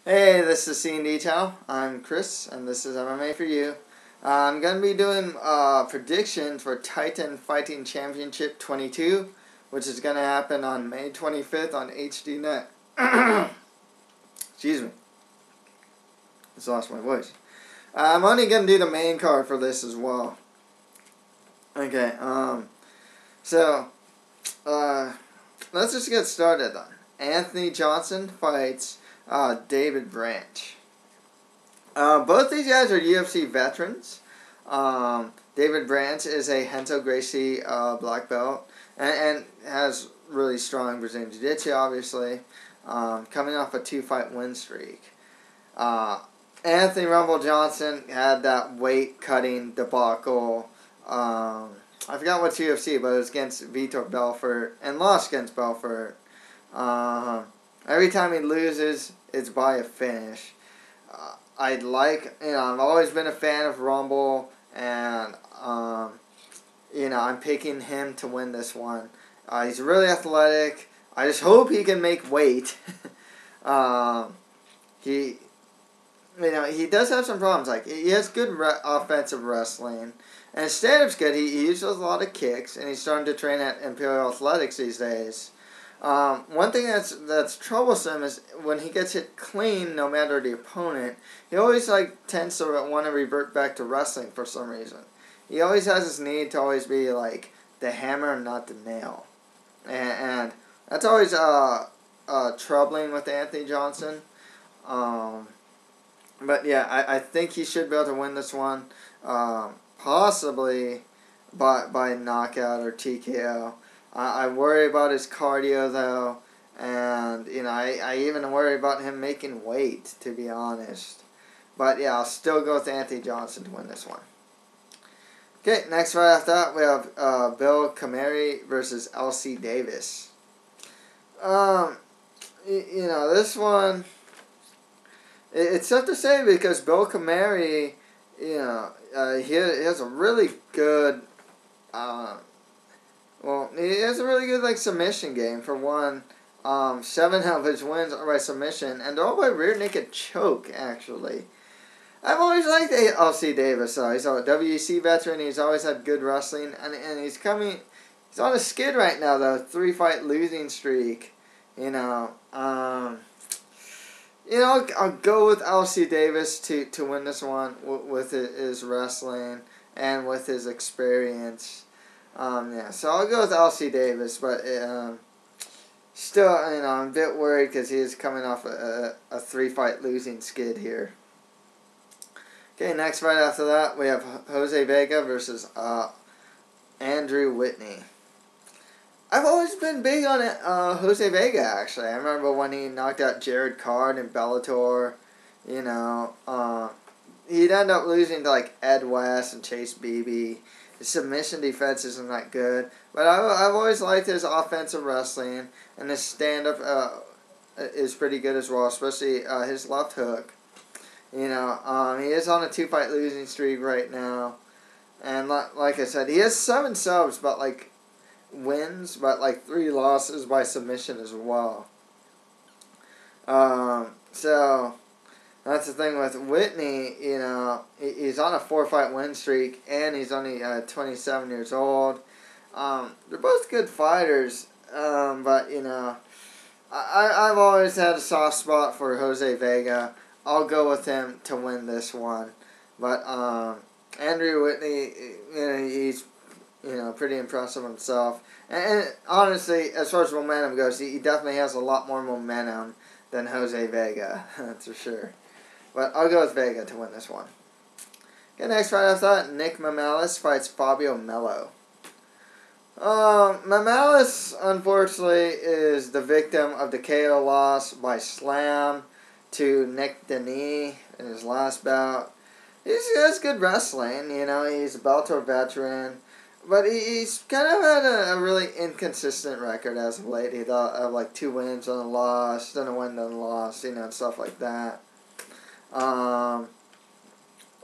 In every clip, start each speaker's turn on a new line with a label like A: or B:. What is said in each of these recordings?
A: Hey, this is C&D Channel. I'm Chris, and this is MMA for you. I'm going to be doing prediction for Titan Fighting Championship 22, which is going to happen on May 25th on HDNet. Excuse me. Just lost my voice. I'm only going to do the main card for this as well. Okay, so, let's just get started then. Anthony Johnson fights David Branch. Both these guys are UFC veterans. David Branch is a Hento Gracie black belt and has really strong Brazilian Jiu-Jitsu, obviously, coming off a 2-fight win streak. Anthony Rumble Johnson had that weight-cutting debacle. I forgot what UFC, but it was against Vitor Belfort and lost against Belfort. Every time he loses, it's by a finish. I've always been a fan of Rumble, and, I'm picking him to win this one. He's really athletic. I just hope he can make weight. He does have some problems. Like, he has good offensive wrestling, and his stand-up's good. He uses a lot of kicks, and he's starting to train at Imperial Athletics these days. One thing that's troublesome is when he gets hit clean, no matter the opponent, he always tends to want to revert back to wrestling for some reason. He always has this need to always be like the hammer and not the nail, and that's always troubling with Anthony Johnson. But yeah, I think he should be able to win this one, possibly by knockout or TKO. I worry about his cardio, though, and, I even worry about him making weight, to be honest. But, yeah, I'll still go with Anthony Johnson to win this one. Okay, next right after that, we have Bill Kamery versus LC Davis. This one, it's tough to say because Bill Kamery, he has a really good... he has a really good submission game. For one, 7 of his wins are by submission, and they're all by rear naked choke, actually. I've always liked LC Davis, though. He's a WEC veteran. He's always had good wrestling, and he's on a skid right now, though. 3-fight losing streak. I'll go with LC Davis to win this one with his wrestling and with his experience. So I'll go with LC Davis, but still, I'm a bit worried because he is coming off a 3-fight losing skid here. Okay, next fight after that, we have Jose Vega versus Andrew Whitney. I've always been big on Jose Vega, actually. I remember when he knocked out Jared Card in Bellator. He'd end up losing to Ed West and Chase Beebe. His submission defense isn't that good, but I've always liked his offensive wrestling, and his stand-up is pretty good as well, especially his left hook. He is on a 2-fight losing streak right now, and like I said, he has 7 subs, but wins, but 3 losses by submission as well. So that's the thing with Whitney. He's on a 4-fight win streak, and he's only 27 years old. They're both good fighters, but I've always had a soft spot for Jose Vega. I'll go with him to win this one. But Andrew Whitney, he's pretty impressive himself. And honestly, as far as momentum goes, he definitely has a lot more momentum than Jose Vega. That's for sure. But I'll go with Vega to win this one. Okay, next fight after that, Nick Mamalis fights Fabio Mello. Mamalis, unfortunately, is the victim of the KO loss by slam to Nick Denis in his last bout. He has good wrestling, he's a Bellator veteran, but he's kind of had a really inconsistent record as of late. He'd have 2 wins and a loss, then a win, then a loss, and stuff like that.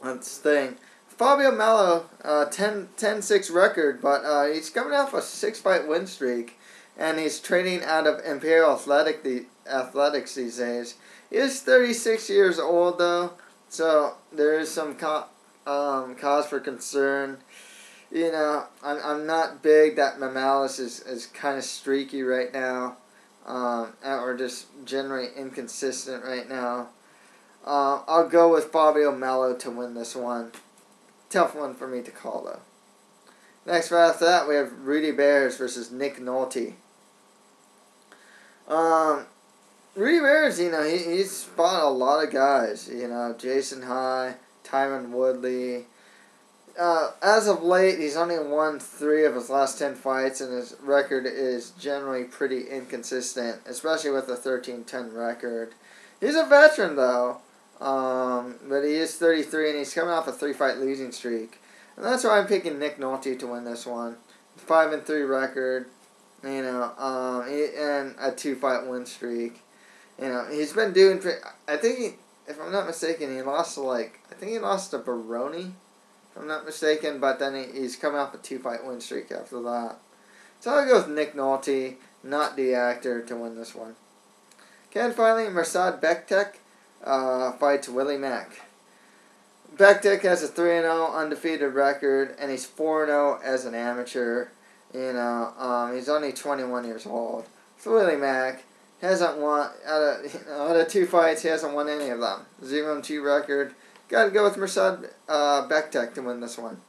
A: That's the thing. Fabio Mello, 10-6 record, but he's coming off a 6-fight win streak, and he's training out of Imperial Athletics these days. He is 36 years old, though, so there is some cause for concern. You know, I'm not big that Mamalis is kind of streaky right now, or just generally inconsistent right now. I'll go with Fabio Mello to win this one. Tough one for me to call, though. Next, right after that, we have Rudy Bears versus Nick Nolte. Rudy Bears, you know, he's fought a lot of guys. You know, Jason High, Tyron Woodley. As of late, he's only won 3 of his last 10 fights, and his record is generally pretty inconsistent, especially with a 13-10 record. He's a veteran, though, but he is 33, and he's coming off a 3-fight losing streak. And that's why I'm picking Nick Nolte to win this one. 5-3 record, you know, and a 2-fight win streak. You know, he's been doing, I think, if I'm not mistaken, he lost to Baroni, if I'm not mistaken, but then he's coming off a 2-fight win streak after that. So I'll go with Nick Nolte, not the actor, to win this one. Okay, and finally, Mirsad Bektic fights Willie Mack. Bektic has a 3-0 undefeated record, and he's 4-0 as an amateur. You know, he's only 21 years old. So Willie Mack hasn't won, out of 2 fights, he hasn't won any of them. 0-2 record. Got to go with Mirsad Bektic to win this one.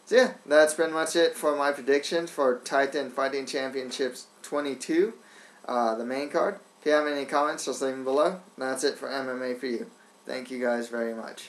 A: So yeah, that's pretty much it for my predictions for Titan Fighting Championships 22, the main card. If you have any comments, just leave them below. That's it for MMA for you. Thank you guys very much.